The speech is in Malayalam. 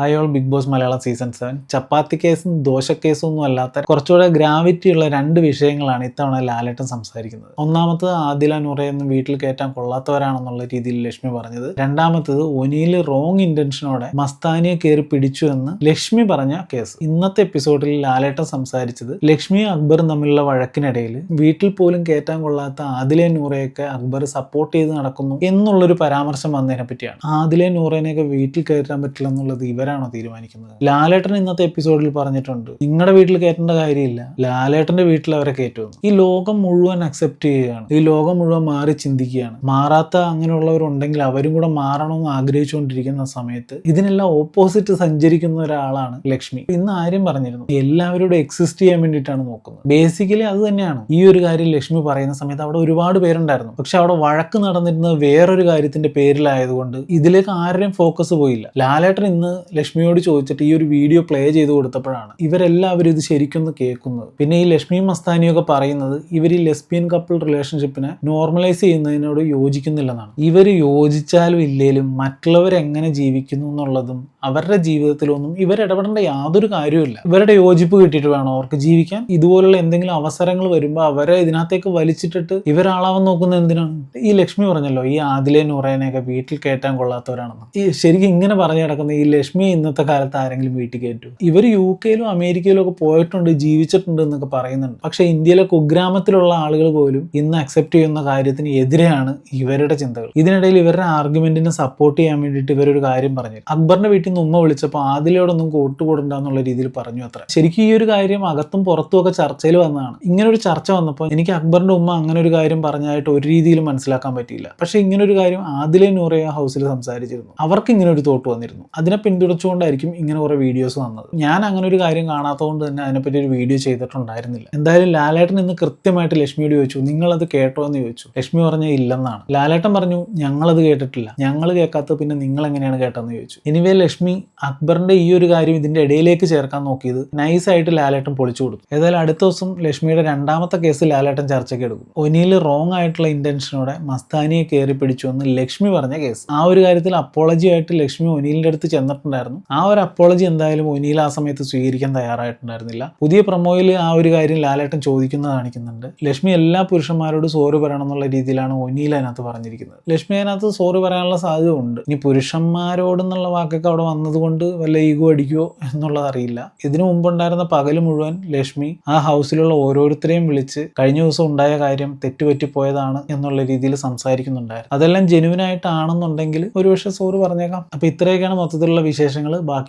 Hi all Bigg Boss Malayalam season 7 ചപ്പാത്തി കേസും ദോശ കേസും ഒന്നും അല്ലാത്ത കുറച്ചുകൂടെ ഗ്രാവിറ്റി ഉള്ള രണ്ട് വിഷയങ്ങളാണ് ഇത്തവണ ലാലേട്ടൻ സംസാരിക്കുന്നത്. ഒന്നാമത്തത് ആദില നൂറയൊന്നും വീട്ടിൽ കയറ്റാൻ കൊള്ളാത്തവരാണെന്നുള്ള രീതിയിൽ ലക്ഷ്മി പറഞ്ഞത്. രണ്ടാമത്തത് ഒനിയിൽ റോങ് ഇന്റൻഷനോടെ മസ്താനിയെ കയറി പിടിച്ചു എന്ന് ലക്ഷ്മി പറഞ്ഞ കേസ്. ഇന്നത്തെ എപ്പിസോഡിൽ ലാലേട്ടൻ സംസാരിച്ചത് ലക്ഷ്മിയും അക്ബറും തമ്മിലുള്ള വഴക്കിനിടയിൽ വീട്ടിൽ പോലും കയറ്റാൻ കൊള്ളാത്ത ആദിലെ നൂറയൊക്കെ അക്ബർ സപ്പോർട്ട് ചെയ്ത് നടക്കുന്നു എന്നുള്ളൊരു പരാമർശം വന്നതിനെ പറ്റിയാണ്. ആദിലെ നൂറേനെയൊക്കെ വീട്ടിൽ കയറ്റാൻ പറ്റില്ല എന്നുള്ളത് ഇവരാണോ തീരുമാനിക്കുന്നത്? ലാലേട്ടൻ ഇന്നത്തെ എപ്പിസോഡിൽ പറഞ്ഞിട്ടുണ്ട്, നിങ്ങളുടെ വീട്ടിൽ കയറ്റേണ്ട കാര്യമില്ല, ലാലേട്ടന്റെ വീട്ടിൽ അവരെ കയറ്റുമെന്ന്. ഈ ലോകം മുഴുവൻ അക്സെപ്റ്റ് ചെയ്യുകയാണ്, ഈ ലോകം മുഴുവൻ മാറി ചിന്തിക്കുകയാണ്. മാറാത്ത അങ്ങനെയുള്ളവരുണ്ടെങ്കിൽ അവരും കൂടെ മാറണമെന്ന് ആഗ്രഹിച്ചുകൊണ്ടിരിക്കുന്ന സമയത്ത് ഇതിനെല്ലാം ഓപ്പോസിറ്റ് സഞ്ചരിക്കുന്ന ഒരാളാണ് ലക്ഷ്മി. ഇന്ന് ആര്യം പറഞ്ഞിരുന്നു, എല്ലാവരോടും എക്സിസ്റ്റ് ചെയ്യാൻ വേണ്ടിയിട്ടാണ് നോക്കുന്നത്. ബേസിക്കലി അത് തന്നെയാണ് ഈ ഒരു കാര്യം ലക്ഷ്മി പറയുന്ന സമയത്ത്. അവിടെ ഒരുപാട് പേരുണ്ടായിരുന്നു, പക്ഷെ അവിടെ വഴക്ക് നടന്നിരുന്നത് വേറൊരു കാര്യത്തിന്റെ പേരിലായതുകൊണ്ട് ഇതിലേക്ക് ആരുടെയും ഫോക്കസ് പോയില്ല. ലാലേട്ടൻ ഇന്ന് ലക്ഷ്മിയോട് ചോദിച്ചിട്ട് ഈ ഒരു വീഡിയോ പ്ലേ ചെയ്ത് കൊടുത്തപ്പോഴാണ് ഇവരെല്ലാവരും ഇത് ശരിക്കൊന്ന് കേൾക്കുന്നത്. പിന്നെ ഈ ലക്ഷ്മിയും മസ്താനിയൊക്കെ പറയുന്നത് ഇവർ ഈ ലെസ്ബിയൻ കപ്പിൾ റിലേഷൻഷിപ്പിനെ നോർമലൈസ് ചെയ്യുന്നതിനോട് യോജിക്കുന്നില്ലെന്നാണ്. ഇവർ യോജിച്ചാലും ഇല്ലേലും മറ്റുള്ളവർ എങ്ങനെ ജീവിക്കുന്നു എന്നുള്ളതും അവരുടെ ജീവിതത്തിലൊന്നും ഇവരിടപെടേണ്ട യാതൊരു കാര്യമില്ല. ഇവരുടെ യോജിപ്പ് കിട്ടിയിട്ട് വേണം അവർക്ക് ജീവിക്കാൻ. ഇതുപോലുള്ള എന്തെങ്കിലും അവസരങ്ങൾ വരുമ്പോൾ അവരെ ഇതിനകത്തേക്ക് വലിച്ചിട്ടിട്ട് ഇവരാളാവാൻ നോക്കുന്നത് എന്തിനാണ്? ഈ ലക്ഷ്മി പറഞ്ഞല്ലോ, ഈ ആദിലെ നൂറേനെയൊക്കെ വീട്ടിൽ കയറ്റാൻ കൊള്ളാത്തവരാണെന്ന്. ഈ ശരിക്കും ഇങ്ങനെ പറഞ്ഞു കിടക്കുന്ന ഈ ലക്ഷ്മി ഇന്നത്തെ കാലത്ത് ആരെങ്കിലും വീട്ടിൽ കയറ്റു? ഇവർ UK-ലും അമേരിക്കയിലും ഒക്കെ പോയിട്ടുണ്ട്, ജീവിച്ചിട്ടുണ്ട് എന്നൊക്കെ പറയുന്നുണ്ട്. പക്ഷെ ഇന്ത്യയിലെ കുഗ്രാമത്തിലുള്ള ആളുകൾ പോലും ഇന്ന് അക്സെപ്റ്റ് ചെയ്യുന്ന കാര്യത്തിന് എതിരെയാണ് ഇവരുടെ ചിന്തകൾ. ഇതിനിടയിൽ ഇവരുടെ ആർഗ്യുമെന്റിനെ സപ്പോർട്ട് ചെയ്യാൻ വേണ്ടിയിട്ട് ഇവരൊരു കാര്യം പറഞ്ഞു. അക്ബറിന്റെ വീട്ടിൽ നിന്ന് ഉമ്മ വിളിച്ചപ്പോൾ ആദിലയോടൊന്നും കൂട്ടുകൂടണ്ട എന്നുള്ള രീതിയിൽ പറഞ്ഞു അത്ര. ശരിക്കും ഈ ഒരു കാര്യം അകത്തും പുറത്തും ഒക്കെ ചർച്ചയിൽ വന്നതാണ്. ഇങ്ങനെ ഒരു ചർച്ച വന്നപ്പോൾ എനിക്ക് അക്ബറിന്റെ ഉമ്മ അങ്ങനെ ഒരു കാര്യം പറഞ്ഞായിട്ട് ഒരു രീതിയിലും മനസ്സിലാക്കാൻ പറ്റിയില്ല. പക്ഷെ ഇങ്ങനെ ഒരു കാര്യം ആദിലെ നൂറയ ഹൗസിൽ സംസാരിച്ചിരുന്നു. അവർക്ക് ഇങ്ങനെ ഒരു തോട്ട് വന്നിരുന്നു. അതിനെ പിന്തുണച്ചുകൊണ്ടായിരിക്കും ഇങ്ങനെ കുറെ വീഡിയോസ് വന്നത്. ഞാൻ അങ്ങനെ ഒരു കാര്യം കാണാത്തതുകൊണ്ട് തന്നെ അതിനെപ്പറ്റി ഒരു വീഡിയോ ചെയ്തിട്ടുണ്ടായിരുന്നില്ല. എന്തായാലും ലാലേട്ടൻ ഇന്ന് കൃത്യമായിട്ട് ലക്ഷ്മിയോട് ചോദിച്ചു, നിങ്ങളത് കേട്ടോ എന്ന് ചോദിച്ചു. ലക്ഷ്മി പറഞ്ഞ ഇല്ലെന്നാണ്. ലാലേട്ടൻ പറഞ്ഞു, ഞങ്ങളത് കേട്ടിട്ടില്ല, ഞങ്ങൾ കേൾക്കാത്തത് പിന്നെ നിങ്ങൾ എങ്ങനെയാണ് കേട്ടതെന്ന് ചോദിച്ചു. എനിവേ ലക്ഷ്മി അക്ബറിന്റെ ഈ ഒരു കാര്യം ഇതിന്റെ ഇടയിലേക്ക് ചേർക്കാൻ നോക്കിയത് നൈസായിട്ട് ലാലേട്ടൻ പൊളിച്ചു കൊടുത്തു. ഏതായാലും അടുത്ത ദിവസം ലക്ഷ്മിയുടെ രണ്ടാമത്തെ കേസ് ലാലേട്ടൻ ചർച്ചയ്ക്ക് എടുക്കും. ഒനിയിൽ റോങ് ആയിട്ടുള്ള ഇന്റൻഷനോടെ മസ്താനിയെ കയറി പിടിച്ചു എന്ന് ലക്ഷ്മി പറഞ്ഞ കേസ്. ആ ഒരു കാര്യത്തിൽ അപ്പോളജി ആയിട്ട് ലക്ഷ്മി ഒനിലിന്റെ അടുത്ത് ചെന്നിട്ടുണ്ടായിരുന്നു. ആ ഒരു അപ്പോളജി എന്തായാലും ഒനിയിൽ ആ സമയത്ത് സ്വീകരിക്കാൻ തയ്യാറായിട്ടുണ്ടായിരുന്നില്ല. പുതിയ പ്രൊമോയിൽ ആ ഒരു കാര്യം ലാലേട്ടൻ ചോദിക്കുന്നത് കാണിക്കുന്നുണ്ട്. ലക്ഷ്മി എല്ലാ പുരുഷന്മാരോടും സോറി പറയണം എന്നുള്ള രീതിയിലാണ് ഒനിയിൽ അതിനകത്ത് പറഞ്ഞിരിക്കുന്നത്. ലക്ഷ്മി അതിനകത്ത് സോറി പറയാനുള്ള സാധ്യത ഉണ്ട്. ഇനി പുരുഷന്മാരോടെന്നുള്ള വാക്കൊക്കെ അവിടെ വന്നതുകൊണ്ട് വല്ല ഈഗോ അടിക്കുമോ എന്നുള്ളത് അറിയില്ല. ഇതിനു മുമ്പുണ്ടായിരുന്ന പകല് മുഴുവൻ ലക്ഷ്മി ആ ഹൗസിലുള്ള ഓരോരുത്തരെയും വിളിച്ച് കഴിഞ്ഞ ദിവസം ഉണ്ടായ കാര്യം തെറ്റുപറ്റിപ്പോയതാണ് എന്നുള്ള രീതിയിൽ സംസാരിക്കുന്നുണ്ടായിരുന്നു. അതെല്ലാം ജെനുവിൻ ആയിട്ടാണെന്നുണ്ടെങ്കിൽ ഒരുപക്ഷെ സോറി പറഞ്ഞേക്കാം. അപ്പൊ ഇത്രയൊക്കെയാണ് മൊത്തത്തിലുള്ള വിശേഷങ്ങൾ. ബാക്കി